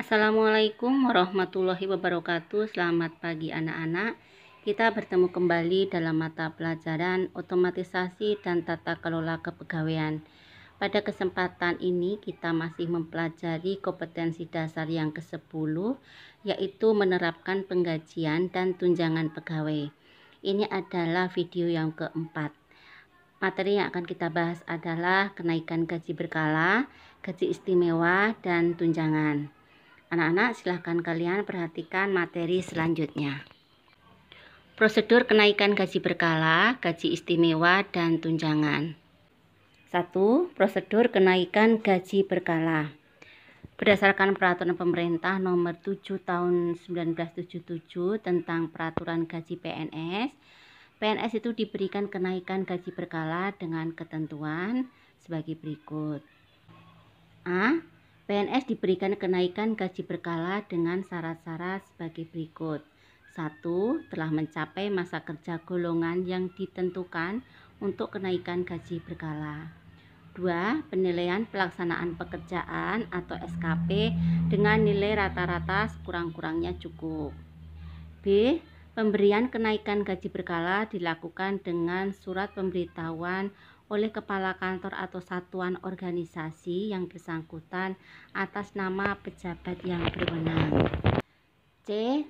Assalamualaikum warahmatullahi wabarakatuh. Selamat pagi anak-anak. Kita bertemu kembali dalam mata pelajaran otomatisasi dan tata kelola kepegawaian. Pada kesempatan ini kita masih mempelajari kompetensi dasar yang ke-10, yaitu menerapkan penggajian dan tunjangan pegawai. Ini adalah video yang keempat. Materi yang akan kita bahas adalah kenaikan gaji berkala, gaji istimewa, dan tunjangan. Anak-anak, silahkan kalian perhatikan materi selanjutnya. Prosedur kenaikan gaji berkala, gaji istimewa, dan tunjangan. 1. Prosedur kenaikan gaji berkala. Berdasarkan peraturan pemerintah nomor 7 tahun 1977 tentang peraturan gaji PNS, PNS itu diberikan kenaikan gaji berkala dengan ketentuan sebagai berikut. A. PNS diberikan kenaikan gaji berkala dengan syarat-syarat sebagai berikut. 1. Telah mencapai masa kerja golongan yang ditentukan untuk kenaikan gaji berkala. 2. Penilaian pelaksanaan pekerjaan atau SKP dengan nilai rata-rata sekurang-kurangnya cukup. B. Pemberian kenaikan gaji berkala dilakukan dengan surat pemberitahuan oleh kepala kantor atau satuan organisasi yang bersangkutan atas nama pejabat yang berwenang. C.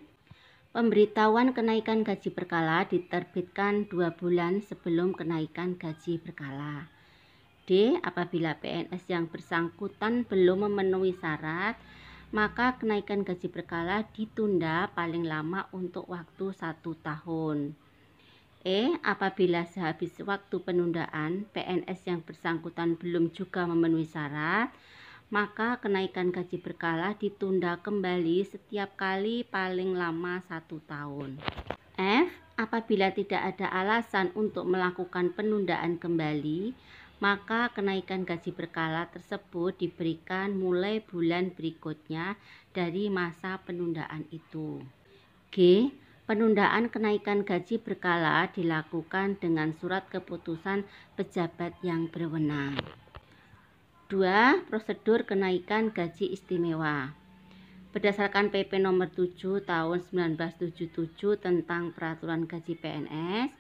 Pemberitahuan kenaikan gaji berkala diterbitkan 2 bulan sebelum kenaikan gaji berkala. D. Apabila PNS yang bersangkutan belum memenuhi syarat, maka kenaikan gaji berkala ditunda paling lama untuk waktu 1 tahun. E. Apabila sehabis waktu penundaan PNS yang bersangkutan belum juga memenuhi syarat, maka kenaikan gaji berkala ditunda kembali setiap kali paling lama 1 tahun. F. Apabila tidak ada alasan untuk melakukan penundaan kembali, maka kenaikan gaji berkala tersebut diberikan mulai bulan berikutnya dari masa penundaan itu. G. Penundaan kenaikan gaji berkala dilakukan dengan surat keputusan pejabat yang berwenang. 2. Prosedur kenaikan gaji istimewa. Berdasarkan PP nomor 7 tahun 1977 tentang peraturan gaji PNS,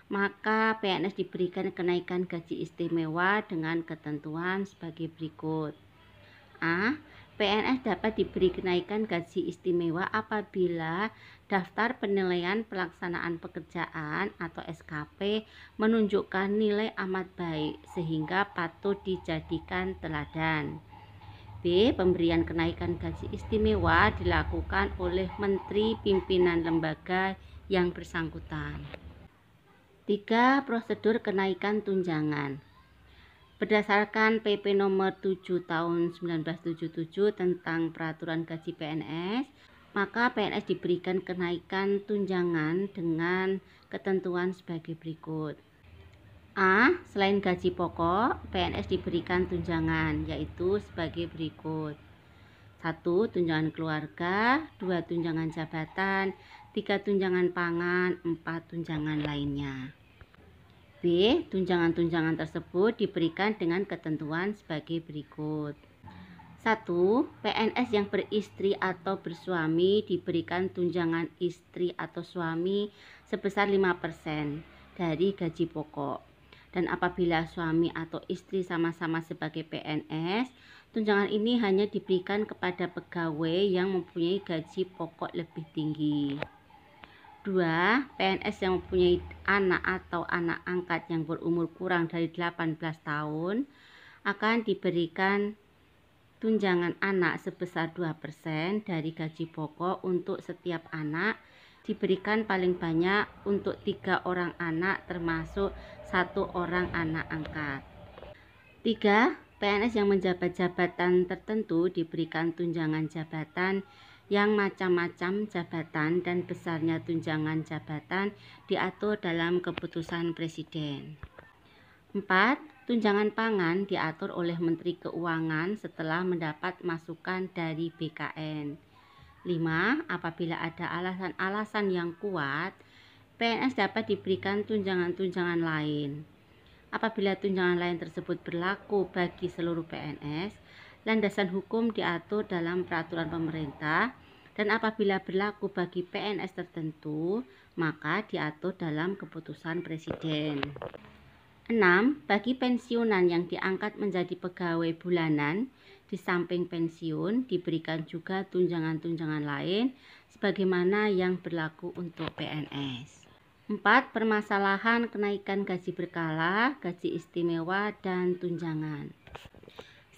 maka PNS diberikan kenaikan gaji istimewa dengan ketentuan sebagai berikut. A. PNS dapat diberi kenaikan gaji istimewa apabila daftar penilaian pelaksanaan pekerjaan atau SKP menunjukkan nilai amat baik sehingga patut dijadikan teladan. B. Pemberian kenaikan gaji istimewa dilakukan oleh Menteri Pimpinan Lembaga yang bersangkutan. 3. Prosedur kenaikan tunjangan. Berdasarkan PP nomor 7 tahun 1977 tentang peraturan gaji PNS, maka PNS diberikan kenaikan tunjangan dengan ketentuan sebagai berikut. A. Selain gaji pokok, PNS diberikan tunjangan, yaitu sebagai berikut. 1. Tunjangan keluarga, 2. Tunjangan jabatan, 3. Tunjangan pangan, 4. Tunjangan lainnya. B. Tunjangan-tunjangan tersebut diberikan dengan ketentuan sebagai berikut. 1. PNS yang beristri atau bersuami diberikan tunjangan istri atau suami sebesar 5% dari gaji pokok. Dan apabila suami atau istri sama-sama sebagai PNS, tunjangan ini hanya diberikan kepada pegawai yang mempunyai gaji pokok lebih tinggi. 2. PNS yang mempunyai anak atau anak angkat yang berumur kurang dari 18 tahun akan diberikan tunjangan anak sebesar 2% dari gaji pokok untuk setiap anak, diberikan paling banyak untuk 3 orang anak termasuk 1 orang anak angkat. 3. PNS yang menjabat jabatan tertentu diberikan tunjangan jabatan yang macam-macam jabatan dan besarnya tunjangan jabatan diatur dalam keputusan Presiden. 4. Tunjangan pangan diatur oleh Menteri Keuangan setelah mendapat masukan dari BKN. 5. Apabila ada alasan-alasan yang kuat, PNS dapat diberikan tunjangan-tunjangan lain. Apabila tunjangan lain tersebut berlaku bagi seluruh PNS, landasan hukum diatur dalam peraturan pemerintah, dan apabila berlaku bagi PNS tertentu, maka diatur dalam keputusan Presiden. 6. Bagi pensiunan yang diangkat menjadi pegawai bulanan, di samping pensiun diberikan juga tunjangan-tunjangan lain sebagaimana yang berlaku untuk PNS. 4. Permasalahan kenaikan gaji berkala, gaji istimewa, dan tunjangan.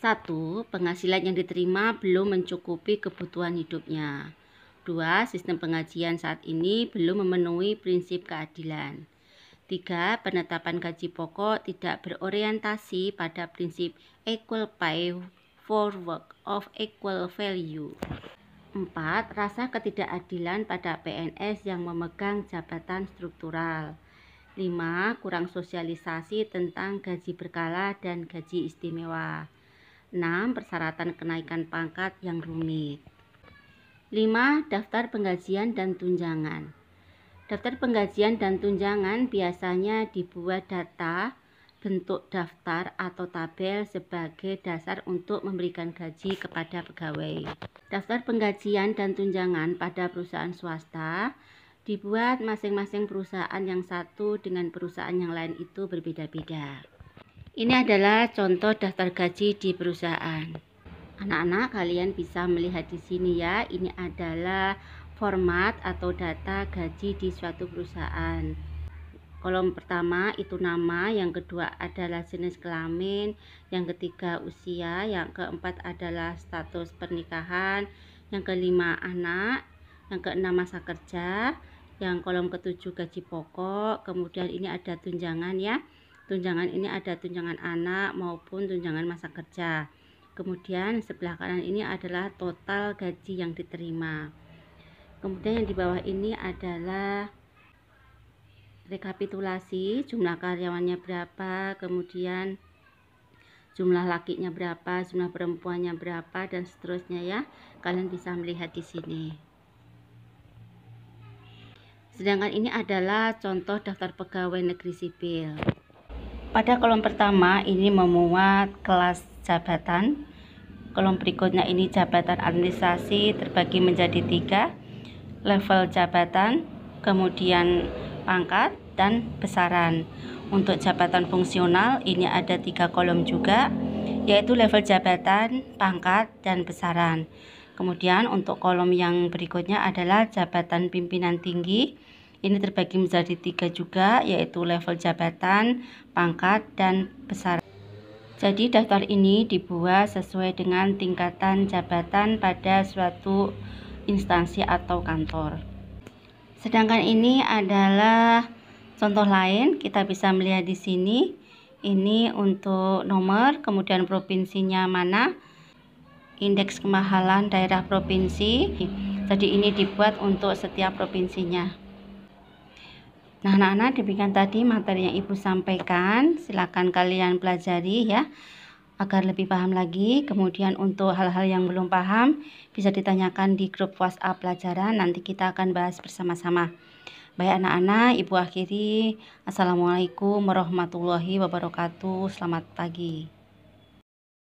1. Penghasilan yang diterima belum mencukupi kebutuhan hidupnya. 2. Sistem penggajian saat ini belum memenuhi prinsip keadilan. 3. Penetapan gaji pokok tidak berorientasi pada prinsip equal pay for work of equal value. 4. Rasa ketidakadilan pada PNS yang memegang jabatan struktural. 5. Kurang sosialisasi tentang gaji berkala dan gaji istimewa. 6. Persyaratan kenaikan pangkat yang rumit. 5. Daftar penggajian dan tunjangan. Daftar penggajian dan tunjangan biasanya dibuat data bentuk daftar atau tabel sebagai dasar untuk memberikan gaji kepada pegawai. Daftar penggajian dan tunjangan pada perusahaan swasta dibuat masing-masing perusahaan yang satu dengan perusahaan yang lain itu berbeda-beda. Ini adalah contoh daftar gaji di perusahaan. Anak-anak, kalian bisa melihat di sini ya, ini adalah format atau data gaji di suatu perusahaan. Kolom pertama itu nama, yang kedua adalah jenis kelamin, yang ketiga usia, yang keempat adalah status pernikahan, yang kelima anak, yang keenam masa kerja, yang kolom ketujuh gaji pokok, kemudian ini ada tunjangan ya. Tunjangan ini ada tunjangan anak maupun tunjangan masa kerja. Kemudian sebelah kanan ini adalah total gaji yang diterima. Kemudian yang di bawah ini adalah rekapitulasi jumlah karyawannya berapa, kemudian jumlah lakinya berapa, jumlah perempuannya berapa, dan seterusnya ya. Kalian bisa melihat di sini. Sedangkan ini adalah contoh daftar pegawai negeri sipil. Pada kolom pertama ini memuat kelas jabatan. Kolom berikutnya ini jabatan administrasi terbagi menjadi 3, level jabatan, kemudian pangkat, dan besaran. Untuk jabatan fungsional ini ada 3 kolom juga, yaitu level jabatan, pangkat, dan besaran. Kemudian untuk kolom yang berikutnya adalah jabatan pimpinan tinggi. Ini terbagi menjadi 3 juga, yaitu level jabatan, pangkat, dan besaran. Jadi daftar ini dibuat sesuai dengan tingkatan jabatan pada suatu instansi atau kantor. Sedangkan ini adalah contoh lain, kita bisa melihat di sini. Ini untuk nomor, kemudian provinsinya mana, indeks kemahalan daerah provinsi. Jadi ini dibuat untuk setiap provinsinya. Nah, anak-anak, demikian tadi materi yang Ibu sampaikan. Silakan kalian pelajari ya, agar lebih paham lagi. Kemudian untuk hal-hal yang belum paham bisa ditanyakan di grup WhatsApp pelajaran. Nanti kita akan bahas bersama-sama. Baik anak-anak, Ibu akhiri. Assalamualaikum warahmatullahi wabarakatuh. Selamat pagi.